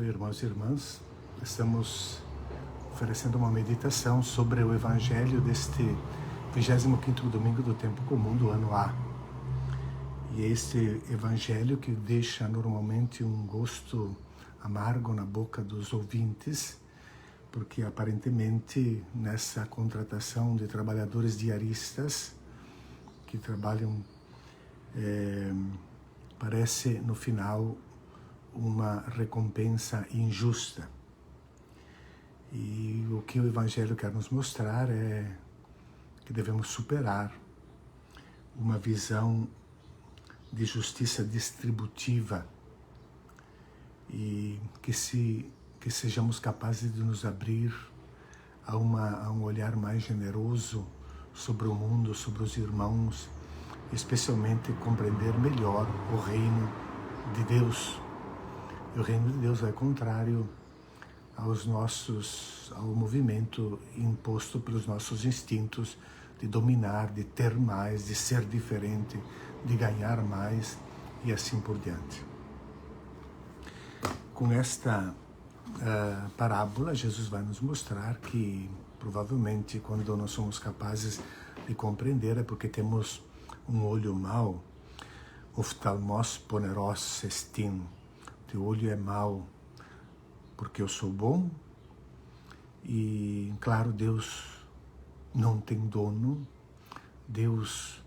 noite, irmãos e irmãs. Estamos oferecendo uma meditação sobre o Evangelho deste 25º domingo do tempo comum do ano A. E este Evangelho que deixa normalmente um gosto amargo na boca dos ouvintes, porque aparentemente nessa contratação de trabalhadores diaristas que trabalham, parece no final uma recompensa injusta. E o que o Evangelho quer nos mostrar é que devemos superar uma visão de justiça distributiva e que sejamos capazes de nos abrir a um olhar mais generoso sobre o mundo, sobre os irmãos, especialmente compreender melhor o reino de Deus. E o reino de Deus é contrário ao movimento imposto pelos nossos instintos de dominar, de ter mais, de ser diferente, de ganhar mais e assim por diante. Com esta parábola, Jesus vai nos mostrar que provavelmente quando nós somos capazes de compreender é porque temos um olho mau, oftalmos poneros estin. Teu olho é mau porque eu sou bom e, claro, Deus não tem dono. Deus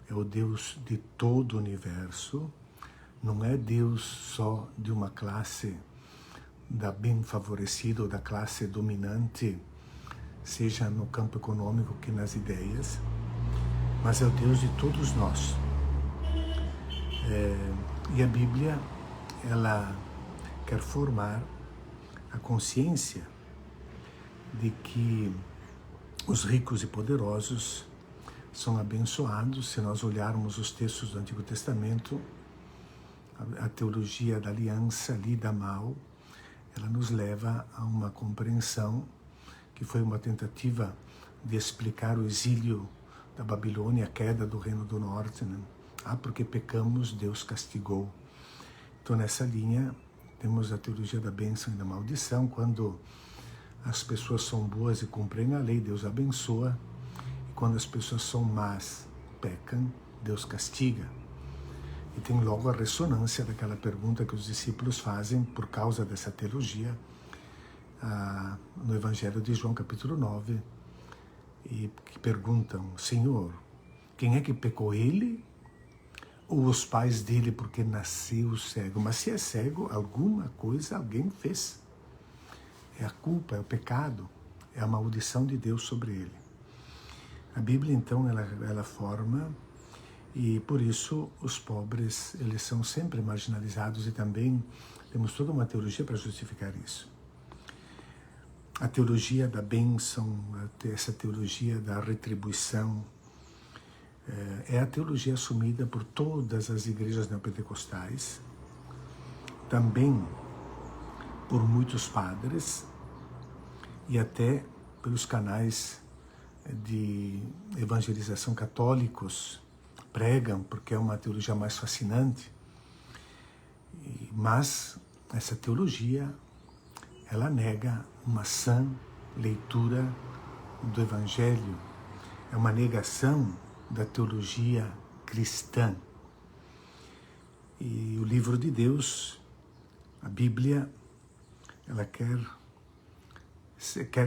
é o Deus de todo o universo, não é Deus só de uma classe da bem favorecida ou da classe dominante, seja no campo econômico que nas ideias, mas é o Deus de todos nós. E a Bíblia, ela quer formar a consciência de que os ricos e poderosos são abençoados. Se nós olharmos os textos do Antigo Testamento, a teologia da aliança lida mal, ela nos leva a uma compreensão que foi uma tentativa de explicar o exílio da Babilônia, a queda do Reino do Norte, né? Porque pecamos, Deus castigou. Então, nessa linha, temos a teologia da bênção e da maldição. Quando as pessoas são boas e cumprem a lei, Deus abençoa. E quando as pessoas são más, pecam, Deus castiga. E tem logo a ressonância daquela pergunta que os discípulos fazem por causa dessa teologia no Evangelho de João, capítulo 9, e que perguntam: Senhor, quem é que pecou, ele ou os pais dele, porque nasceu cego? Mas se é cego, alguma coisa alguém fez. É a culpa, é o pecado, é a maldição de Deus sobre ele. A Bíblia, então, ela forma, e por isso os pobres, eles são sempre marginalizados, e também temos toda uma teologia para justificar isso. A teologia da bênção, essa teologia da retribuição, é a teologia assumida por todas as igrejas neopentecostais, também por muitos padres e até pelos canais de evangelização católicos pregam, porque é uma teologia mais fascinante. Mas essa teologia, ela nega uma sã leitura do Evangelho, é uma negação da teologia cristã. E o livro de Deus, a Bíblia, ela quer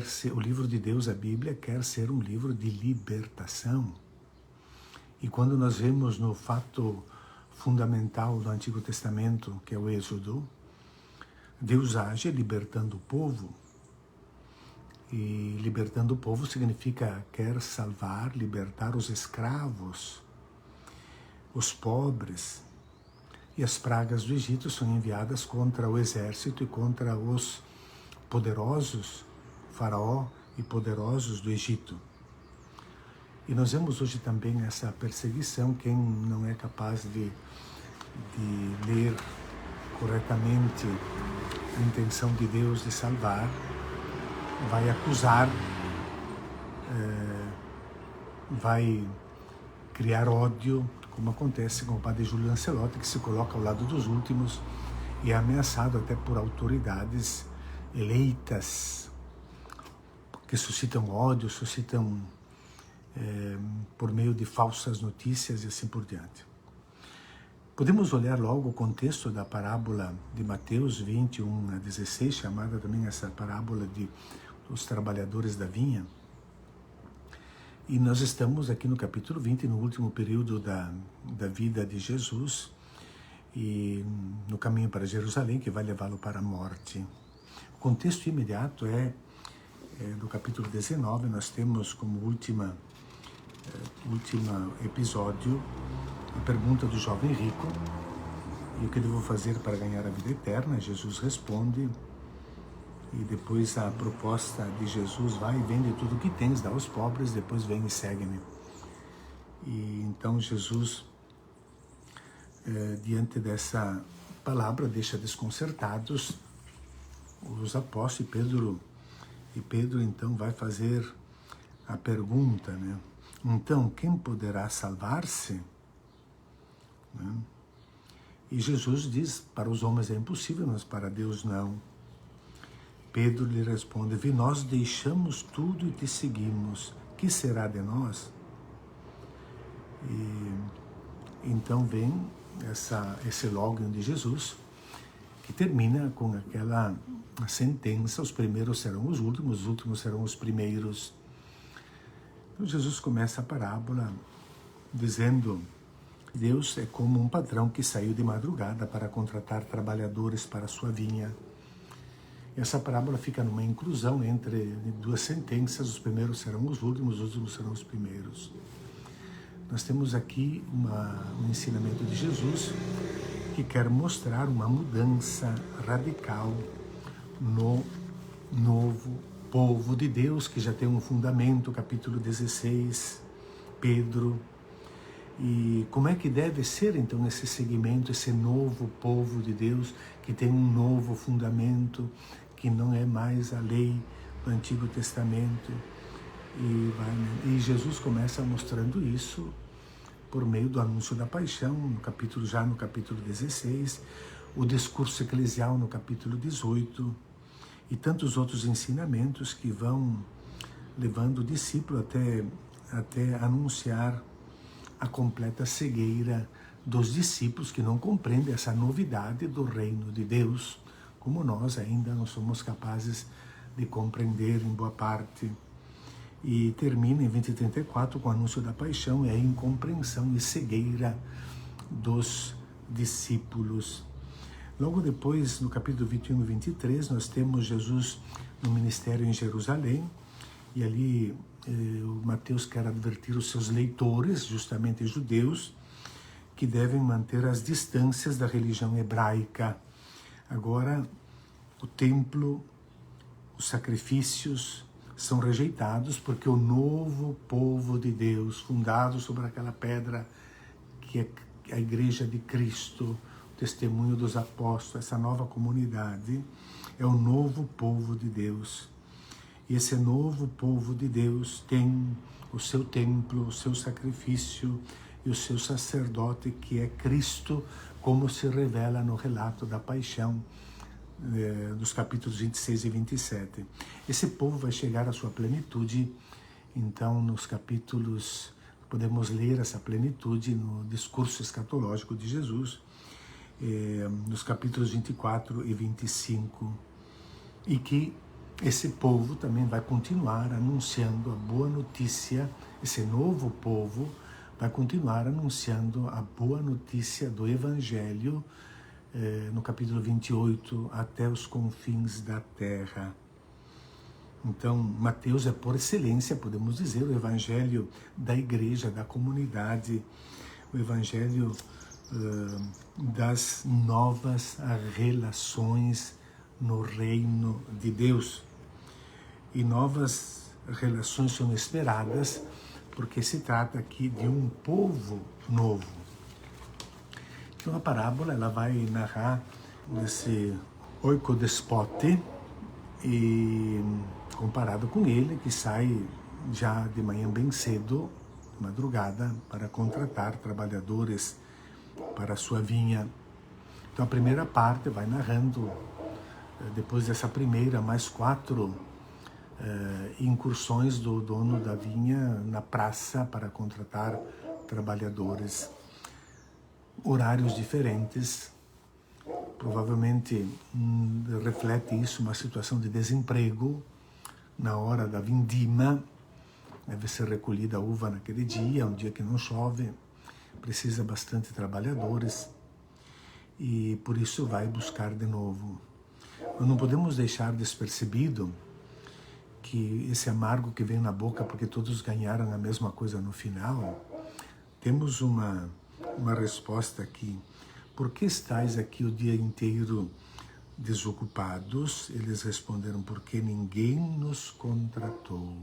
ser, o livro de Deus, a Bíblia, quer ser um livro de libertação. E quando nós vemos no fato fundamental do Antigo Testamento, que é o Êxodo, Deus age libertando o povo. E libertando o povo significa quer salvar, libertar os escravos, os pobres. E as pragas do Egito são enviadas contra o exército e contra os poderosos, Faraó e poderosos do Egito. E nós vemos hoje também essa perseguição. Quem não é capaz de ler corretamente a intenção de Deus de salvar, vai acusar, vai criar ódio, como acontece com o padre Júlio Lancelotti, que se coloca ao lado dos últimos e é ameaçado até por autoridades eleitas que suscitam ódio, suscitam por meio de falsas notícias e assim por diante. Podemos olhar logo o contexto da parábola de Mateus 21-16, chamada também essa parábola dos trabalhadores da vinha. E nós estamos aqui no capítulo 20, no último período da vida de Jesus, e no caminho para Jerusalém, que vai levá-lo para a morte. O contexto imediato é do capítulo 19, nós temos como último episódio a pergunta do jovem rico: e o que devo fazer para ganhar a vida eterna? Jesus responde, e depois a proposta de Jesus: vai e vende tudo o que tens, dá aos pobres, depois vem e segue-me. E então Jesus, diante dessa palavra, deixa desconcertados os apóstolos, e Pedro então vai fazer a pergunta, né? Então, quem poderá salvar-se? Né? E Jesus diz: para os homens é impossível, mas para Deus não. Pedro lhe responde: nós deixamos tudo e te seguimos, que será de nós? E então vem esse login de Jesus, que termina com aquela sentença: os primeiros serão os últimos serão os primeiros. Então Jesus começa a parábola dizendo: Deus é como um patrão que saiu de madrugada para contratar trabalhadores para a sua vinha. Essa parábola fica numa inclusão entre duas sentenças: os primeiros serão os últimos serão os primeiros. Nós temos aqui um ensinamento de Jesus que quer mostrar uma mudança radical no novo povo de Deus, que já tem um fundamento, capítulo 16, Pedro. E como é que deve ser então esse segmento, esse novo povo de Deus, que tem um novo fundamento, que não é mais a lei do Antigo Testamento. E Jesus começa mostrando isso por meio do anúncio da paixão, no capítulo 16, o discurso eclesial no capítulo 18, e tantos outros ensinamentos que vão levando o discípulo até anunciar a completa cegueira dos discípulos, que não compreendem essa novidade do reino de Deus, como nós ainda não somos capazes de compreender em boa parte. E termina em 20:34 com o anúncio da paixão e a incompreensão e cegueira dos discípulos. Logo depois, no capítulo 21-23, nós temos Jesus no ministério em Jerusalém, e ali o Mateus quer advertir os seus leitores, justamente judeus, que devem manter as distâncias da religião hebraica. Agora, o templo, os sacrifícios são rejeitados, porque o novo povo de Deus, fundado sobre aquela pedra que é a Igreja de Cristo, o testemunho dos apóstolos, essa nova comunidade, é o novo povo de Deus. E esse novo povo de Deus tem o seu templo, o seu sacrifício e o seu sacerdote, que é Cristo, como se revela no relato da paixão, dos capítulos 26 e 27. Esse povo vai chegar à sua plenitude, então, nos capítulos, podemos ler essa plenitude no discurso escatológico de Jesus, nos capítulos 24 e 25, e que esse povo também vai continuar anunciando a boa notícia, esse novo povo vai continuar anunciando a boa notícia do Evangelho, no capítulo 28, até os confins da terra. Então, Mateus é, por excelência, podemos dizer, o Evangelho da igreja, da comunidade, o Evangelho das novas relações no reino de Deus. E novas relações são esperadas, porque se trata aqui de um povo novo. Então a parábola ela vai narrar esse oikodespote, e comparado com ele, que sai já de manhã bem cedo, madrugada, para contratar trabalhadores para a sua vinha. Então a primeira parte vai narrando, depois dessa primeira, mais 4 incursões do dono da vinha na praça para contratar trabalhadores, horários diferentes. Provavelmente reflete isso uma situação de desemprego na hora da vindima. Deve ser recolhida a uva naquele dia, um dia que não chove, precisa bastante trabalhadores e por isso vai buscar de novo. Nós não podemos deixar despercebido que esse amargo que vem na boca porque todos ganharam a mesma coisa no final, temos uma resposta aqui. Por que estáis aqui o dia inteiro desocupados? Eles responderam, porque ninguém nos contratou.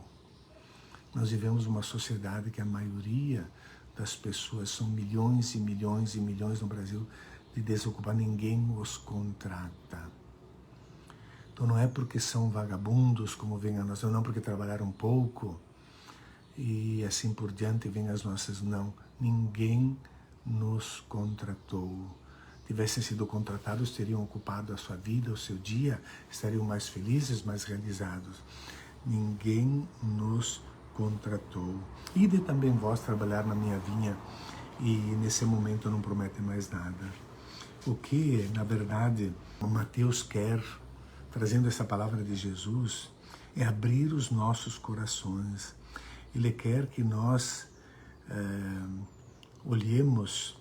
Nós vivemos uma sociedade que a maioria das pessoas, são milhões e milhões e milhões no Brasil, de desocupados, ninguém os contrata. Então não é porque são vagabundos, como vem a nós, não porque trabalharam pouco e assim por diante vem as nossas, não. Ninguém nos contratou. Tivessem sido contratados, teriam ocupado a sua vida, o seu dia, estariam mais felizes, mais realizados. Ninguém nos contratou. Ide também vós trabalhar na minha vinha, e nesse momento não promete mais nada. O que, na verdade, o Mateus quer, trazendo essa palavra de Jesus, é abrir os nossos corações. Ele quer que nós olhemos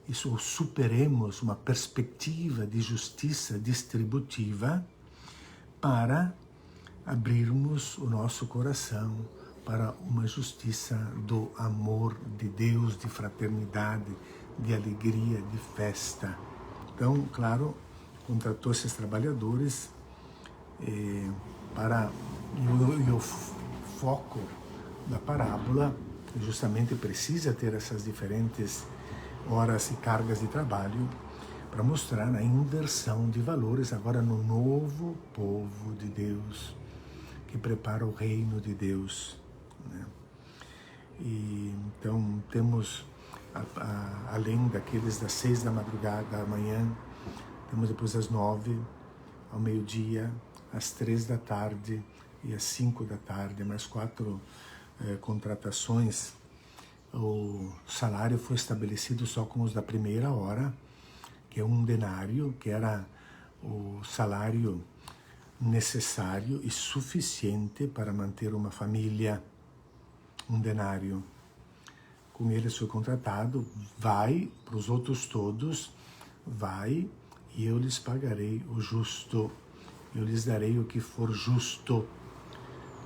isso, superemos uma perspectiva de justiça distributiva para abrirmos o nosso coração para uma justiça do amor de Deus, de fraternidade, de alegria, de festa. Então, claro, contratou esses trabalhadores e o foco da parábola justamente precisa ter essas diferentes horas e cargas de trabalho para mostrar a inversão de valores agora no novo povo de Deus, que prepara o reino de Deus, né? E então temos, além daqueles das 6 da madrugada, da manhã, temos depois às 9, ao meio-dia, às 3 da tarde e às 5 da tarde, mais 4 contratações. O salário foi estabelecido só com os da primeira hora, que é 1 denário, que era o salário necessário e suficiente para manter uma família. 1 denário. Com eles foi contratado, vai para os outros todos, vai e eu lhes pagarei o justo, eu lhes darei o que for justo,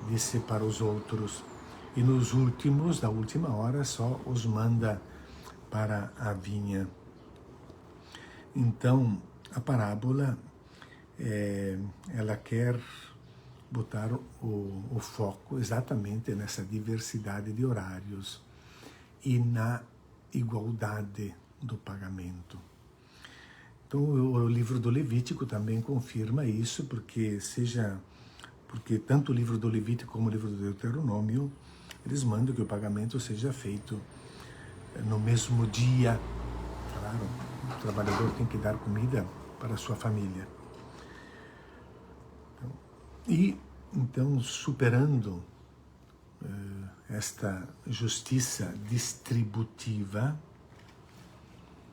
disse para os outros. E nos últimos, da última hora, só os manda para a vinha. Então, a parábola, ela quer botar o foco exatamente nessa diversidade de horários e na igualdade do pagamento. Então, o livro do Levítico também confirma isso, porque tanto o livro do Levítico como o livro do Deuteronômio, eles mandam que o pagamento seja feito no mesmo dia. Claro, o trabalhador tem que dar comida para a sua família. Então, superando esta justiça distributiva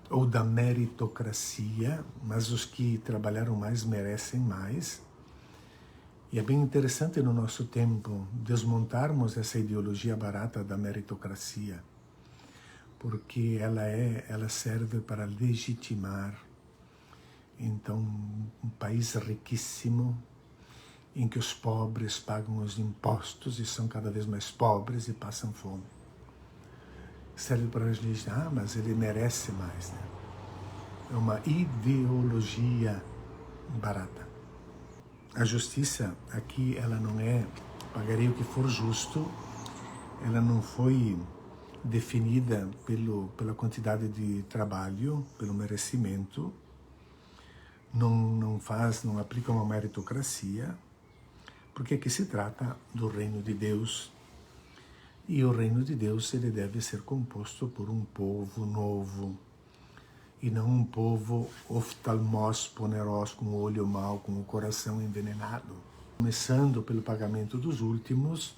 ou da meritocracia, mas os que trabalharam mais merecem mais. E é bem interessante no nosso tempo desmontarmos essa ideologia barata da meritocracia, porque ela serve para legitimar, então, um país riquíssimo, em que os pobres pagam os impostos e são cada vez mais pobres e passam fome. Serve para a gente, mas ele merece mais, né? É uma ideologia barata. A justiça aqui, ela não é pagarei o que for justo, ela não foi definida pela quantidade de trabalho, pelo merecimento, não aplica uma meritocracia, porque aqui se trata do reino de Deus, e o reino de Deus ele deve ser composto por um povo novo. e não um povo oftalmos poneros, com o olho mau, com o coração envenenado. Começando pelo pagamento dos últimos,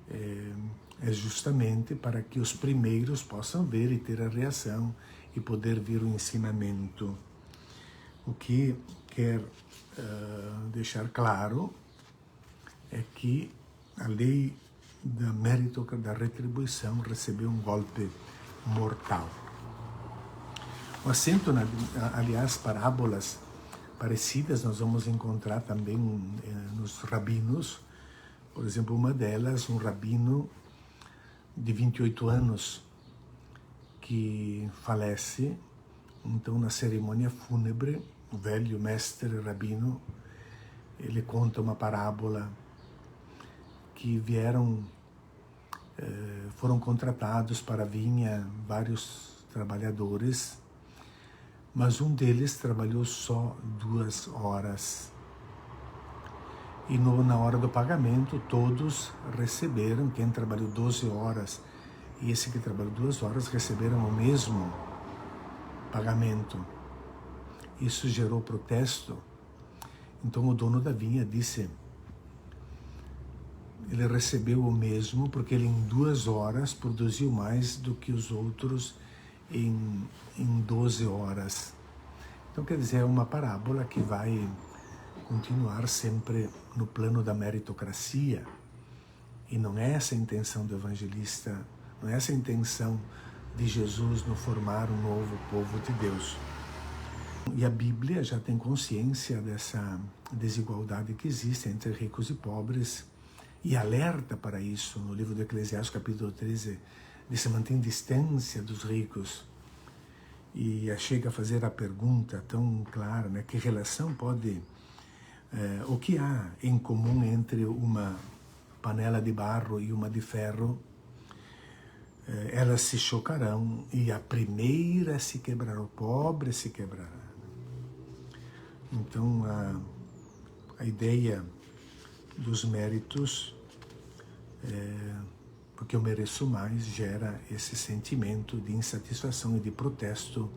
é justamente para que os primeiros possam ver e ter a reação e poder vir o ensinamento. O que quer deixar claro é que a lei da da retribuição recebeu um golpe mortal. O acento, aliás, parábolas parecidas nós vamos encontrar também nos rabinos. Por exemplo, uma delas, um rabino de 28 anos que falece. Então, na cerimônia fúnebre, o velho mestre rabino, ele conta uma parábola que foram contratados para a vinha vários trabalhadores, mas um deles trabalhou só 2 horas. E na hora do pagamento, todos receberam, quem trabalhou 12 horas e esse que trabalhou 2 horas, receberam o mesmo pagamento. Isso gerou protesto. Então o dono da vinha disse, ele recebeu o mesmo porque ele em 2 horas produziu mais do que os outros em 12 horas. Então, quer dizer, é uma parábola que vai continuar sempre no plano da meritocracia. E não é essa a intenção do evangelista, não é essa a intenção de Jesus no formar um novo povo de Deus. E a Bíblia já tem consciência dessa desigualdade que existe entre ricos e pobres e alerta para isso. No livro do Eclesiastes, capítulo 13, ele se mantém distância dos ricos e chega a fazer a pergunta tão clara, né? Que relação pode... o que há em comum entre uma panela de barro e uma de ferro? Elas se chocarão e a primeira se quebrará, o pobre se quebrará. Então, a ideia dos méritos, porque eu mereço mais, gera esse sentimento de insatisfação e de protesto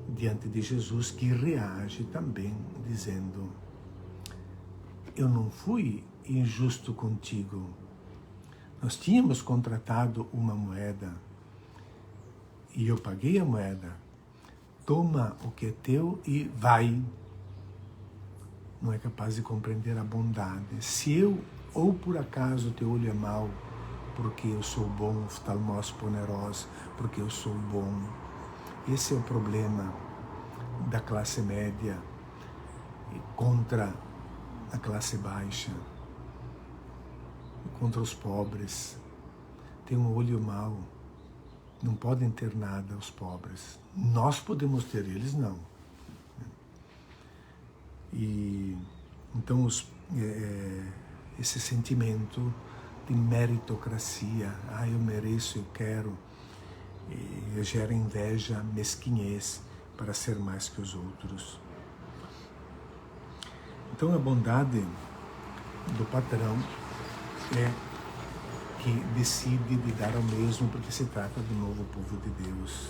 diante de Jesus, que reage também dizendo: eu não fui injusto contigo. Nós tínhamos contratado uma moeda e eu paguei a moeda. Toma o que é teu e vai. Não é capaz de compreender a bondade. Se eu, ou por acaso o teu olho é mau, porque eu sou bom, oftalmos poneros, porque eu sou bom. Esse é o problema da classe média contra a classe baixa, contra os pobres. Tem um olho mau, não podem ter nada os pobres. Nós podemos ter, eles não. E então esse sentimento de meritocracia, eu mereço, eu quero, gera inveja, mesquinhez para ser mais que os outros. Então a bondade do patrão é que decide de dar ao mesmo, porque se trata do novo povo de Deus.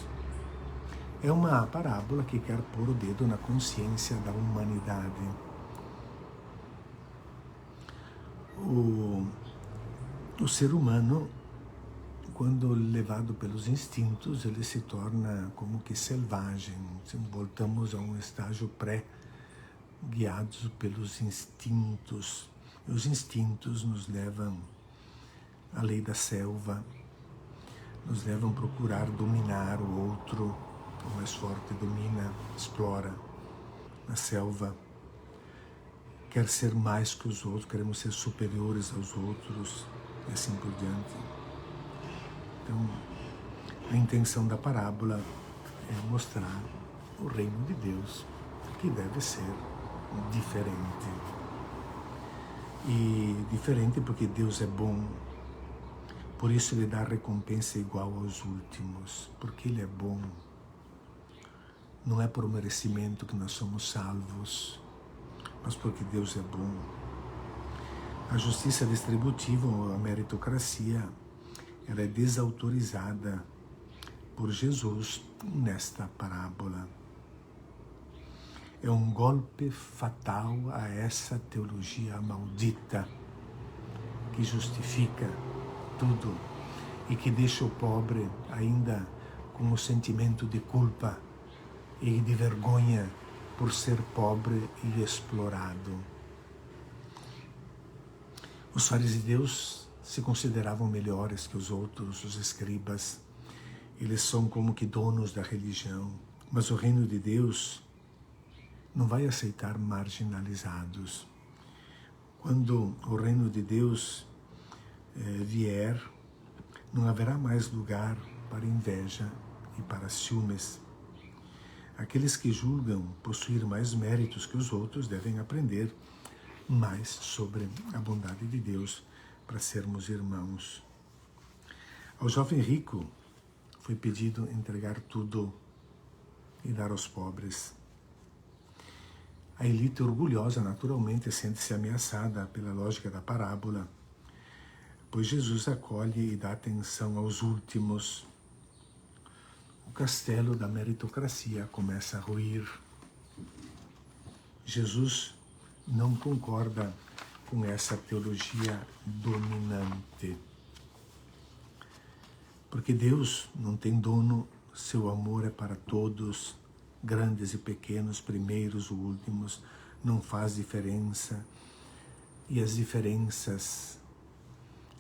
É uma parábola que quer pôr o dedo na consciência da humanidade. O ser humano, quando levado pelos instintos, ele se torna como que selvagem. Voltamos a um estágio pré-guiados pelos instintos. E os instintos nos levam à lei da selva, nos levam a procurar dominar o outro. O mais forte domina, explora. Na selva, quer ser mais que os outros, queremos ser superiores aos outros, e assim por diante. Então, a intenção da parábola é mostrar o reino de Deus, que deve ser diferente. E diferente porque Deus é bom, por isso Ele dá recompensa igual aos últimos, porque Ele é bom. Não é por merecimento que nós somos salvos, mas porque Deus é bom. A justiça distributiva, ou a meritocracia, ela é desautorizada por Jesus nesta parábola. É um golpe fatal a essa teologia maldita que justifica tudo e que deixa o pobre ainda com o sentimento de culpa e de vergonha por ser pobre e explorado. Os fariseus se consideravam melhores que os outros, os escribas. Eles são como que donos da religião. Mas o reino de Deus não vai aceitar marginalizados. Quando o reino de Deus vier, não haverá mais lugar para inveja e para ciúmes. Aqueles que julgam possuir mais méritos que os outros devem aprender mais sobre a bondade de Deus para sermos irmãos. Ao jovem rico foi pedido entregar tudo e dar aos pobres. A elite orgulhosa naturalmente sente-se ameaçada pela lógica da parábola, pois Jesus acolhe e dá atenção aos últimos. O castelo da meritocracia começa a ruir. Jesus não concorda com essa teologia dominante. Porque Deus não tem dono, seu amor é para todos, grandes e pequenos, primeiros ou últimos, não faz diferença. E as diferenças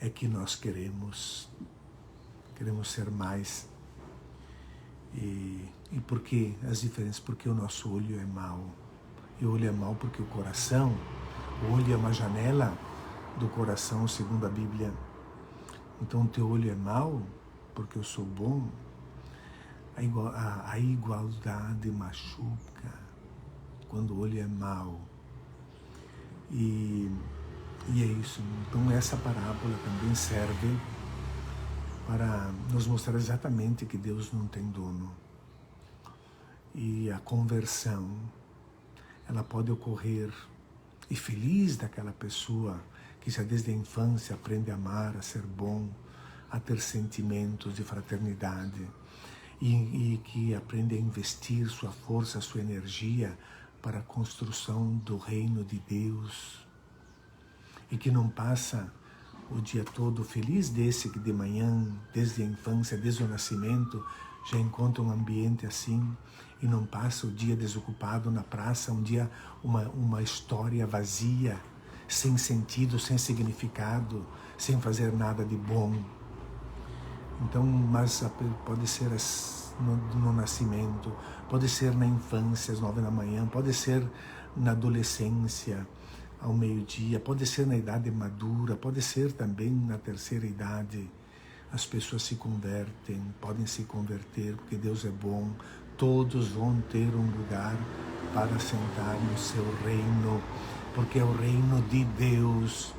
é que nós queremos ser mais. E por que as diferenças? Porque o nosso olho é mau. E o olho é mau porque o olho é uma janela do coração, segundo a Bíblia. Então o teu olho é mau porque eu sou bom. A igualdade machuca quando o olho é mau. E é isso. Então essa parábola também serve para nos mostrar exatamente que Deus não tem dono. E a conversão, ela pode ocorrer, e feliz daquela pessoa que já desde a infância aprende a amar, a ser bom, a ter sentimentos de fraternidade, e que aprende a investir sua força, sua energia para a construção do reino de Deus, e que não passa o dia todo feliz desse que de manhã, desde a infância, desde o nascimento, já encontra um ambiente assim, e não passa o dia desocupado na praça, um dia uma história vazia, sem sentido, sem significado, sem fazer nada de bom. Então, mas pode ser no nascimento, pode ser na infância, às 9 da manhã, pode ser na adolescência, ao meio-dia, pode ser na idade madura, pode ser também na terceira idade. As pessoas se convertem, podem se converter, porque Deus é bom. Todos vão ter um lugar para sentar no seu reino, porque é o reino de Deus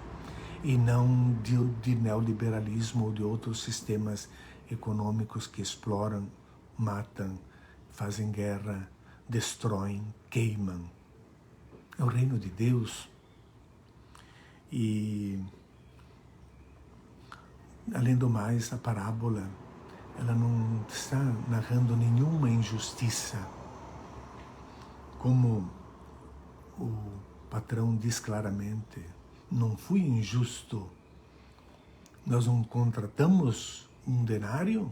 e não de neoliberalismo ou de outros sistemas econômicos que exploram, matam, fazem guerra, destroem, queimam. É o reino de Deus. E, além do mais, a parábola, ela não está narrando nenhuma injustiça. Como o patrão diz claramente, não fui injusto. Nós não contratamos um denário?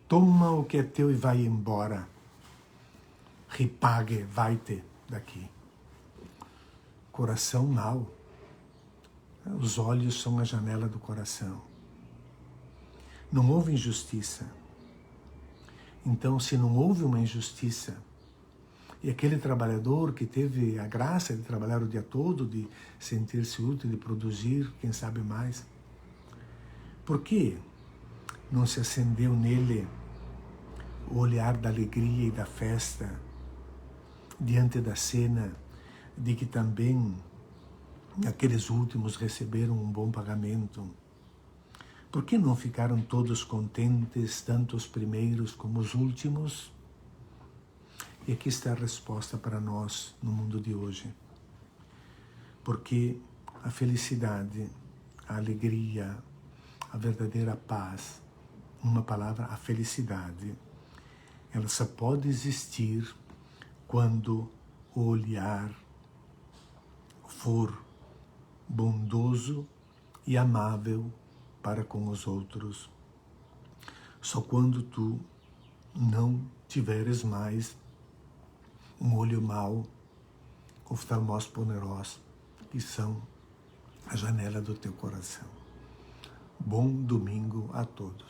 Toma o que é teu e vai embora. Repague, vai-te daqui. Coração mau. Os olhos são a janela do coração. Não houve injustiça. Então, se não houve uma injustiça, e aquele trabalhador que teve a graça de trabalhar o dia todo, de sentir-se útil, de produzir, quem sabe mais, por que não se acendeu nele o olhar da alegria e da festa diante da cena de que também aqueles últimos receberam um bom pagamento? Por que não ficaram todos contentes, tanto os primeiros como os últimos? E aqui está a resposta para nós no mundo de hoje. Porque a felicidade, a alegria, a verdadeira paz uma palavra, a felicidade, ela só pode existir quando o olhar for bondoso e amável para com os outros. Só quando tu não tiveres mais um olho mau, oftalmos poneros, que são a janela do teu coração. Bom domingo a todos.